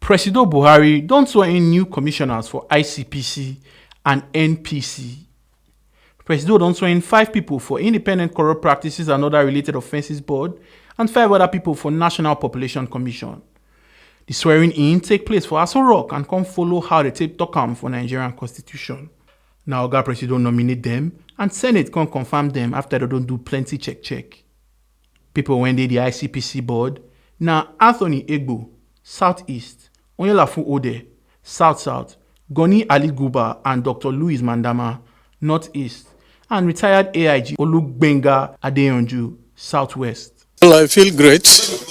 Presido Buhari don't swear in new commissioners for ICPC and NPC. Presido don't swear in 5 people for Independent Corrupt Practices and Other Related Offences Board and 5 other people for National Population Commission. The swearing in take place for Aso Rock and come follow how they take talk for Nigerian Constitution. Now Oga Presido nominate them and Senate can confirm them after they don't do plenty check. People when they the ICPC board, now Anthony Egbo, Southeast, Onyelafu Ode, South, Goni Ali Guba and Dr. Louis Mandama, Northeast, and retired AIG Olugbenga Adeyonju, Southwest. Well, I feel great,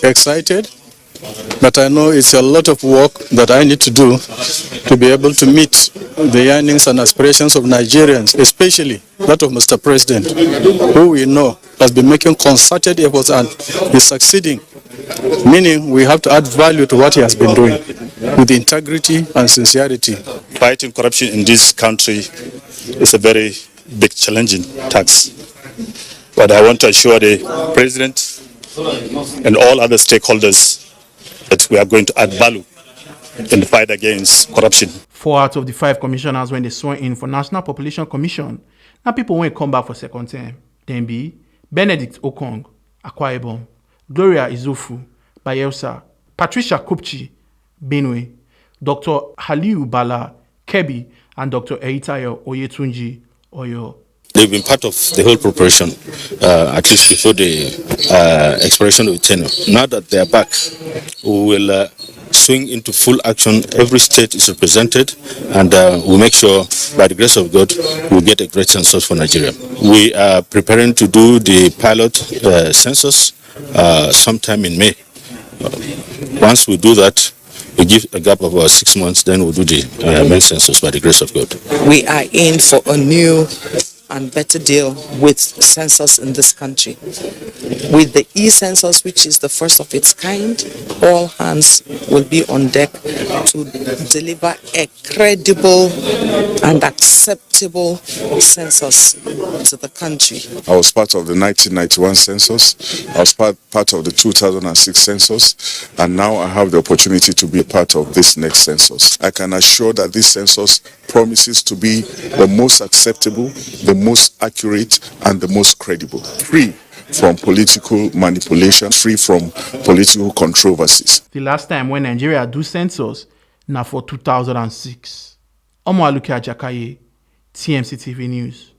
excited, but I know it's a lot of work that I need to do to be able to meet the yearnings and aspirations of Nigerians, especially that of Mr. President, who we know has been making concerted efforts and is succeeding, meaning we have to add value to what he has been doing with integrity and sincerity. Fighting corruption in this country is a very big challenging task. But I want to assure the President and all other stakeholders that we are going to add value in the fight against corruption. 4 out of the 5 commissioners when they sworn in for National Population Commission, now people won't come back for second term. Then be Benedict Okong, Akwa Ibom, Gloria Izofu, Bayelsa, Patricia Kupchi, Benue, Dr. Haliu Bala, Kebbi, and Dr. Eitayo Oyetunji, Oyo. They've been part of the whole preparation, at least before the expiration of the tenure. Now that they are back, we will swing into full action. Every state is represented, and we'll make sure, by the grace of God, we'll get a great census for Nigeria. We are preparing to do the pilot census sometime in May. Once we do that, we give a gap of about 6 months, then we'll do the main census by the grace of God. We are in for a new and better deal with census in this country. With the e-census, which is the first of its kind, all hands will be on deck to deliver a credible and acceptable census to the country. I was part of the 1991 census, I was part of the 2006 census, and now I have the opportunity to be part of this next census. I can assure that this census promises to be the most acceptable, the most accurate, and the most credible, free from political manipulation, free from political controversies. The last time when Nigeria do census, now for 2006. Omo Aluke Ajakaye, TMC TV News.